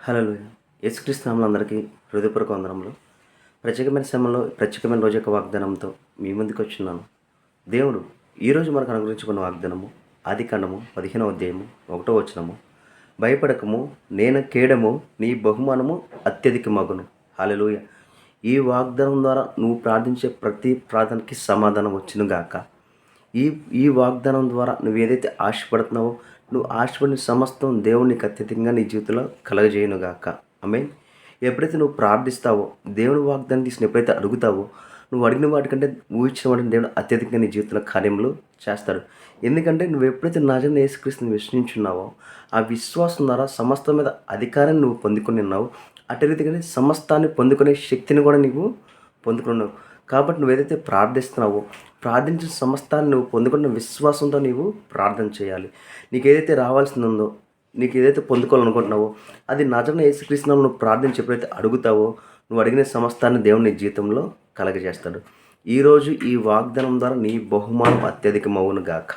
హల్లెలూయా. యేసుక్రీస్తు నామములో అందరికీ హృదయపూర్వక వందనములు. ప్రత్యేకమైన సమయంలో ప్రత్యేకమైన రోజు యొక్క వాగ్దానంతో మీ ముందుకు వచ్చున్నాను. దేవుడు ఈరోజు మనకు అనుగ్రహించుకున్న వాగ్దానము ఆదికాండము 15వ అధ్యాయము 1వ వచనము. భయపడకము, నేను కేడము, నీ బహుమానము అత్యధికమగును. హల్లెలూయా. ఈ వాగ్దానం ద్వారా నువ్వు ప్రార్థించే ప్రతి ప్రార్థనకి సమాధానం వచ్చునుగాక. ఈ ఈ వాగ్దానం ద్వారా నువ్వు ఏదైతే ఆశపడుతున్నావో, నువ్వు ఆశపడిన సమస్తం దేవుడు నీకు అత్యధికంగా నీ జీవితంలో కలగజేయునుగాక. ఆమేన్. ఎప్పుడైతే నువ్వు ప్రార్థిస్తావో, దేవుని వాగ్దానం తీసుకుని ఎప్పుడైతే అడుగుతావో, నువ్వు అడిగిన వాటికంటే ఊహించిన వాటిని దేవుడు అత్యధికంగా నీ జీవితంలో కార్యములు చేస్తాడు. ఎందుకంటే నువ్వు ఎప్పుడైతే నిజంగా యేసుక్రీస్తుని విశ్వసించున్నావో, ఆ విశ్వాసం ద్వారా సమస్తం మీద అధికారాన్ని నువ్వు పొందుకొని ఉన్నావు. అటు రీతిగానే సమస్తాన్ని పొందుకునే శక్తిని కూడా నీవు పొందుకున్నావు. కాబట్టి నువ్వు ఏదైతే ప్రార్థిస్తున్నావో, ప్రార్థించిన సమస్తాన్ని నువ్వు పొందుకున్న విశ్వాసంతో నీవు ప్రార్థన చేయాలి. నీకు ఏదైతే రావాల్సింది ఉందో, నీకు ఏదైతే పొందుకోవాలనుకుంటున్నావో, అది నిజంగా యేసుక్రీస్తు నామములో నువ్వు ప్రార్థించి ఎప్పుడైతే అడుగుతావో, నువ్వు అడిగిన సమస్తాన్ని దేవుడు నీ జీవితంలో కలగజేస్తాడు. ఈరోజు ఈ వాగ్దానం ద్వారా నీ బహుమానం అత్యధికమవును గాక.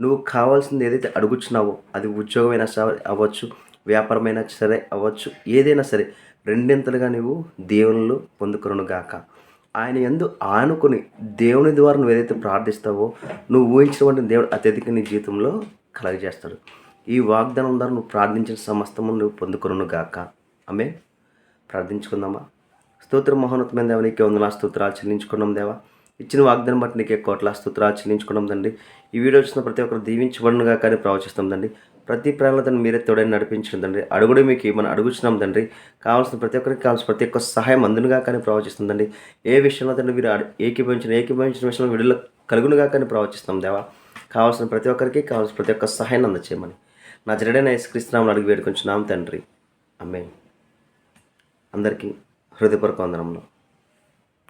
నువ్వు కావాల్సింది ఏదైతే అడుగుచున్నావో, అది ఉద్యోగమైనా సరే అవ్వచ్చు, వ్యాపారమైనా సరే అవ్వచ్చు, ఏదైనా సరే రెండింతలుగా నీవు దేవుళ్ళు పొందుకొను గాక. ఆయన యందు ఆనుకొని దేవుని ద్వారా నువ్వు ఏదైతే ప్రార్థిస్తావో, నువ్వు ఊహించినటువంటి దేవుడు అత్యధిక నీ జీవితంలో కలగజేస్తాడు. ఈ వాగ్దానం ద్వారా నువ్వు ప్రార్థించిన సమస్తము నువ్వు పొందుకొను గాక. ఆమేన్. ప్రార్థించుకుందామా. స్తోత్ర మహోన్నతమైన దేవా, నీకే వందనాలు స్తోత్రాలు చెల్లించుకున్నాం దేవా. ఇచ్చిన వాగ్దానం బట్టి నీకే కోట్ల స్తోత్రాలు చెల్లించుకున్నాం తండ్రి. ఈ వీడియో వచ్చిన ప్రతి ఒక్కరు దీవించబడునుగా కానీ ప్రవచిస్తాం తండ్రి. ప్రతి ప్రాణాలను మీరే తోడని నడిపించడం తండ్రి. అడుగుడు మీకు మనం అడుగుచున్నాం తండ్రి. కావాల్సిన ప్రతి ఒక్కరికి కావాల్సిన ప్రతి ఒక్క సహాయం అందునుగా కానీ ప్రవచిస్తుందండి. ఏ విషయంలో తండ్రి మీరు ఏకీభవించిన విషయంలో వీడిలో కలుగునుగా కానీ ప్రవచిస్తాం దేవా. కావాల్సిన ప్రతి ఒక్కరికి కావాల్సిన ప్రతి ఒక్క సహాయాన్ని అందచేయమని నా జడైన యేసుక్రీస్తు నామములో అడిగి వేడుకొంచున్నాం తండ్రి. ఆమేన్. అందరికీ హృదయపూర్వక వందనములు.